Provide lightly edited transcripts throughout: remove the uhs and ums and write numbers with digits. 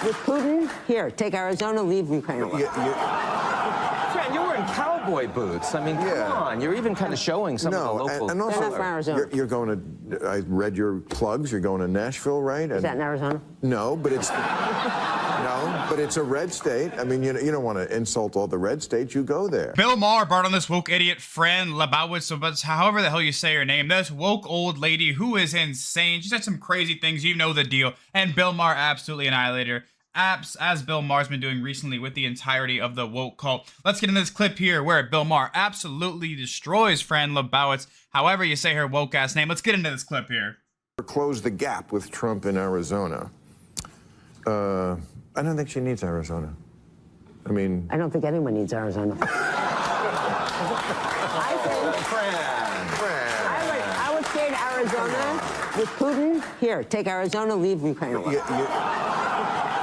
with Putin, here, take Arizona, leave Ukraine alone. Fran, you're wearing cowboy boots. I mean, come on. You're even kind of showing some of the local... and also, you're going to, I read your plugs, you're going to Nashville, right? Is that in Arizona? No, but it's... No, but it's a red state. I mean, you don't want to insult all the red states. You go there. Bill Maher brought on this woke idiot Fran Lebowitz, but however the hell you say her name, this woke old lady who is insane. She said some crazy things. You know the deal. And Bill Maher absolutely annihilated her. As Bill Maher's been doing recently with the entirety of the woke cult. Let's get into this clip here where Bill Maher absolutely destroys Fran Lebowitz, however you say her woke ass name. Let's get into this clip here. Close the gap with Trump in Arizona. I don't think she needs Arizona. I mean... I don't think anyone needs Arizona. I would stay in Arizona with Putin. Here, take Arizona, leave Ukraine alone.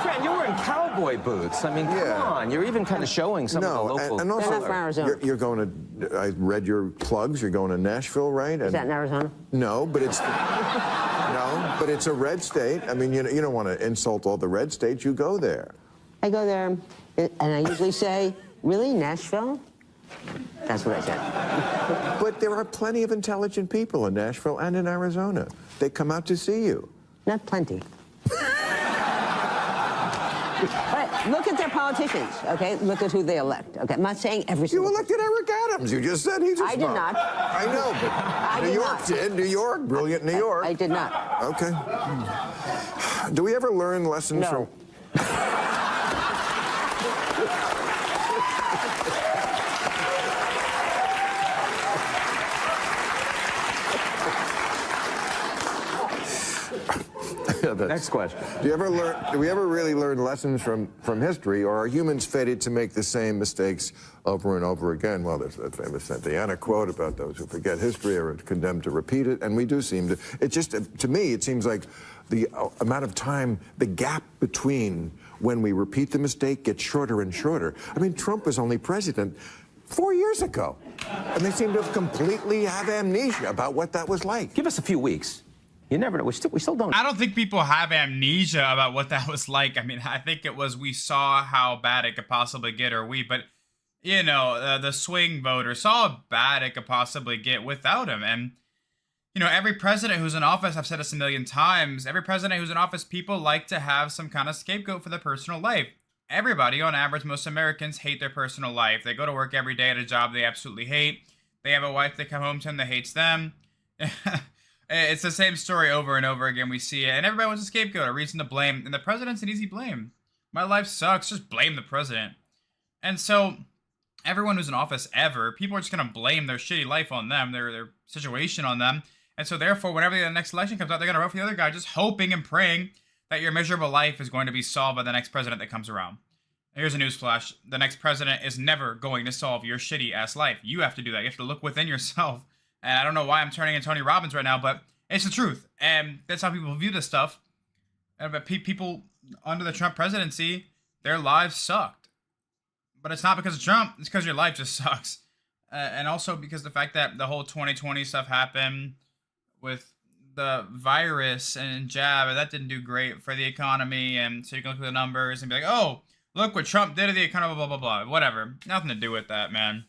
Fran, you're wearing cowboy boots. I mean, come on. You're even kind of showing some of the local... and also, you're going to... I read your plugs. You're going to Nashville, right? Is that in Arizona? No, but it's... No, but it's a red state. I mean, you don't want to insult all the red states. You go there. I go there, and I usually say, really, Nashville? That's what I said. But there are plenty of intelligent people in Nashville and in Arizona. They come out to see you. Not plenty. But look at their politicians, okay? Look at who they elect, okay? I'm not saying every single... You elected Eric Adams. You just said he's a I did not. I know, but New York did. New York, brilliant New York. I did not. Okay. Do we ever learn lessons from... Next question. Do we ever really learn lessons from history, or are humans fated to make the same mistakes over and over again? Well, there's that famous Santayana quote about those who forget history are condemned to repeat it, and we do seem to. It just, to me, it seems like the amount of time, the gap between when we repeat the mistake gets shorter and shorter. I mean, Trump was only president 4 years ago, and they seem to have completely have amnesia about what that was like. Give us a few weeks. You never know. We still don't. I don't think people have amnesia about what that was like. I mean, I think it was we saw how bad it could possibly get, but, you know, the swing voters saw how bad it could possibly get without him. And, you know, every president who's in office, I've said this a million times, every president who's in office, people like to have some kind of scapegoat for their personal life. Everybody, on average, most Americans hate their personal life. They go to work every day at a job they absolutely hate. They have a wife they come home to and that hates them. It's the same story over and over again. We see it, and everybody wants a scapegoat, a reason to blame, and the president's an easy blame. My life sucks, just blame the president. And so, everyone who's in office ever, people are just going to blame their shitty life on them, their situation on them, and so therefore, whenever the next election comes out, they're going to vote for the other guy, just hoping and praying that your miserable life is going to be solved by the next president that comes around. Here's a newsflash. The next president is never going to solve your shitty-ass life. You have to do that. You have to look within yourself. And I don't know why I'm turning into Tony Robbins right now, but it's the truth. And that's how people view this stuff. But people under the Trump presidency, their lives sucked. But it's not because of Trump. It's because your life just sucks. And also because the fact that the whole 2020 stuff happened with the virus and jab, and that didn't do great for the economy. And so you can look at the numbers and be like, oh, look what Trump did to the economy, blah, blah, blah. Whatever. Nothing to do with that, man.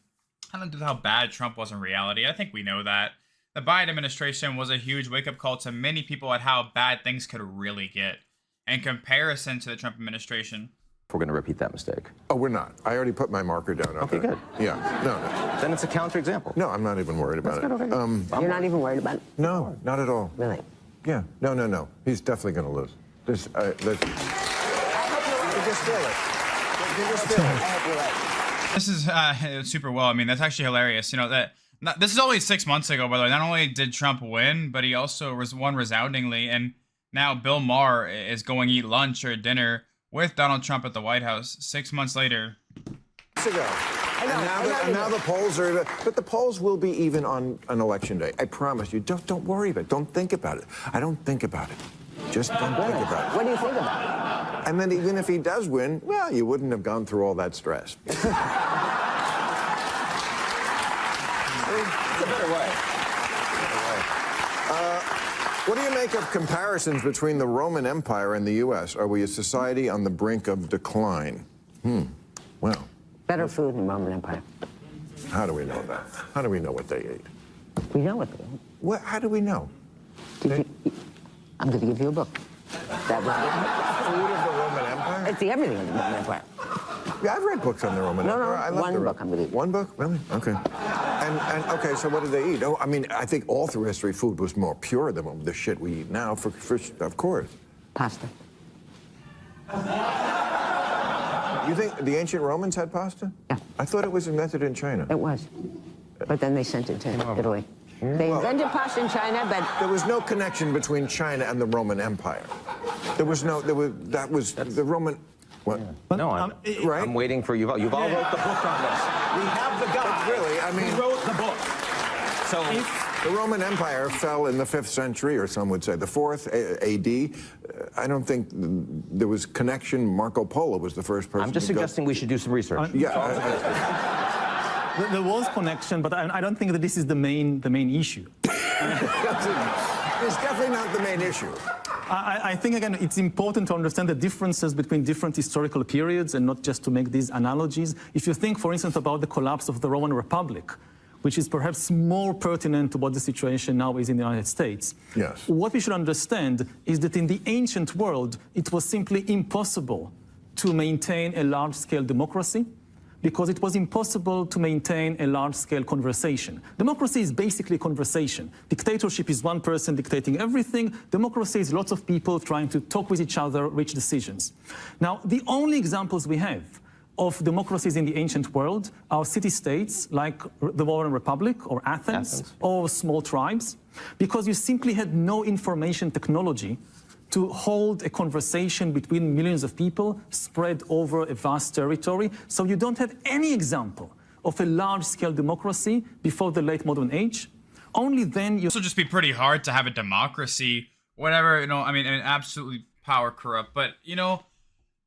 I don't know how bad Trump was in reality. I think we know that. The Biden administration was a huge wake-up call to many people at how bad things could really get in comparison to the Trump administration. We're going to repeat that mistake. Oh, we're not. I already put my marker down. Okay, good. Yeah, no. Then it's a counterexample. No, I'm not even worried about it. Okay. You're not even worried about it? No, not at all. Really? Yeah, no. He's definitely going to lose. Just feel it. You just feel it. I hope you're right. This is super well. I mean, that's actually hilarious. You know, this is only 6 months ago, by the way. Not only did Trump win, but he also won resoundingly. And now Bill Maher is going to eat lunch or dinner with Donald Trump at the White House 6 months later. And now the polls are, but the polls will be even on election day. I promise you. Don't worry about it. Don't think about it. I don't think about it. Just don't think about it. What do you think about it? And then even if he does win, well, you wouldn't have gone through all that stress. It's a better way. What do you make of comparisons between the Roman Empire and the U.S.? Are we a society on the brink of decline? Well, Better food in the Roman Empire. how do we know that? How do we know what they ate? We know it. How do we know? I'm going to give you a book. That Food of the Roman Empire? it's the everything in the Roman Empire. Yeah, I've read books on the Roman No, no, Empire. I love one the book I'm gonna read. One book? Really? Okay. And okay, so what did they eat? Oh, I mean, I think all through history, food was more pure than the shit we eat now, of course. Pasta. You think the ancient Romans had pasta? Yeah. I thought it was invented in China. It was. But then they sent it to Italy. They invented pasta in China, but There was no connection between China and the Roman Empire. The Roman... What? No, Right? I'm waiting for Yuval. Yuval wrote the book on this. We have the guy. Really, I mean... He wrote the book. So... The Roman Empire fell in the 5th century, or some would say the 4th AD. I don't think there was connection. Marco Polo was the first person I'm just to go- suggesting we should do some research. There was connection, but I don't think that this is the main issue. It's definitely not the main issue. I think, again, it's important to understand the differences between different historical periods and not just to make these analogies. If you think, for instance, about the collapse of the Roman Republic, which is perhaps more pertinent to what the situation now is in the United States. Yes. What we should understand is that in the ancient world, it was simply impossible to maintain a large-scale democracy because it was impossible to maintain a large-scale conversation. Democracy is basically conversation. Dictatorship is one person dictating everything. Democracy is lots of people trying to talk with each other, reach decisions. Now, the only examples we have of democracies in the ancient world are city-states like the Roman Republic or Athens or small tribes, because you simply had no information technology to hold a conversation between millions of people spread over a vast territory. So you don't have any example of a large-scale democracy before the late modern age. Only then you... This will just be pretty hard to have a democracy, whatever, I mean, absolutely power corrupt, but,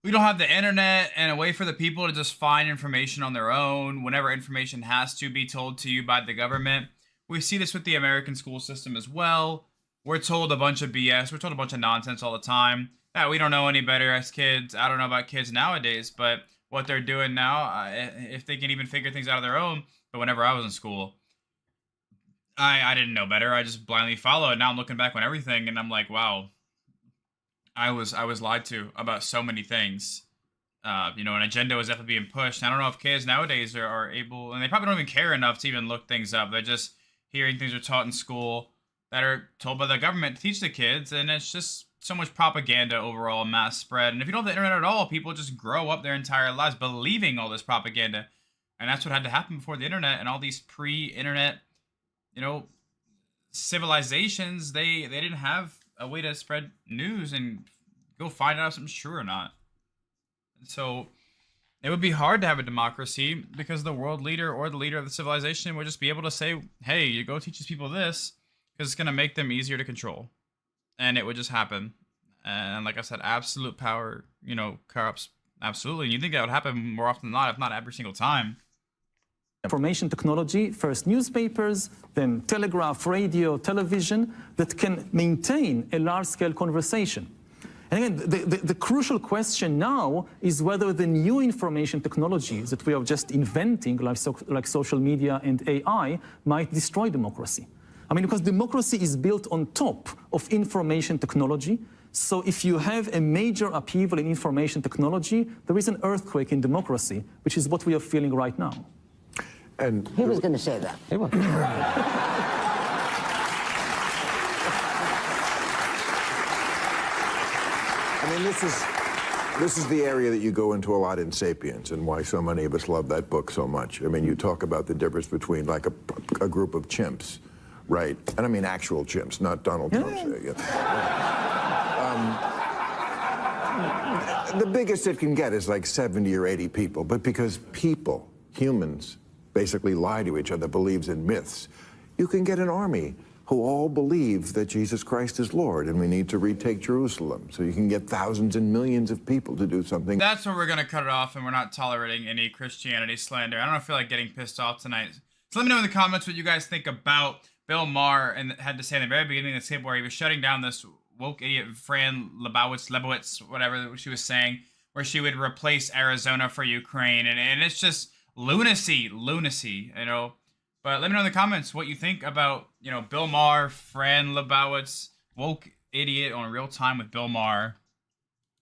we don't have the internet and a way for the people to just find information on their own whenever information has to be told to you by the government. We see this with the American school system as well. We're told a bunch of BS. We're told a bunch of nonsense all the time. We don't know any better as kids. I don't know about kids nowadays, but what they're doing now, if they can even figure things out of their own. But whenever I was in school, I didn't know better. I just blindly followed. Now I'm looking back on everything and I'm like, wow. I was lied to about so many things. An agenda was definitely being pushed. I don't know if kids nowadays are able, and they probably don't even care enough to even look things up. They're just hearing things are taught in school that are told by the government to teach the kids, and it's just so much propaganda overall, mass spread. And if you don't have the internet at all, people just grow up their entire lives believing all this propaganda. And that's what had to happen before the internet and all these pre-internet, civilizations. They didn't have a way to spread news and go find out if something's true or not. So it would be hard to have a democracy because the world leader or the leader of the civilization would just be able to say, hey, you go teach these people this because it's going to make them easier to control. And it would just happen. And like I said, absolute power, corrupts absolutely. And you think that would happen more often than not, if not every single time. Information technology, first newspapers, then telegraph, radio, television, that can maintain a large-scale conversation. And again, the crucial question now is whether the new information technologies that we are just inventing, like social media and AI, might destroy democracy. I mean, because democracy is built on top of information technology. So if you have a major upheaval in information technology, there is an earthquake in democracy, which is what we are feeling right now. And he was going to say that. He was. I mean, this is the area that you go into a lot in *Sapiens* and why so many of us love that book so much. I mean, you talk about the difference between like a group of chimps, right? And I mean actual chimps, not Donald Trump's. The biggest it can get is like 70 or 80 people, but because people, humans, basically lie to each other, believes in myths, you can get an army who all believe that Jesus Christ is Lord and we need to retake Jerusalem. So you can get thousands and millions of people to do something. That's where we're going to cut it off, and we're not tolerating any Christianity slander. I don't feel like getting pissed off tonight. So let me know in the comments what you guys think about Bill Maher had to say in the very beginning of the clip where he was shutting down this woke idiot Fran Lebowitz, whatever she was saying, where she would replace Arizona for Ukraine, and it's just lunacy, you know. But let me know in the comments what you think about, you know, Bill Maher, Fran Lebowitz, woke idiot on Real Time with Bill Maher.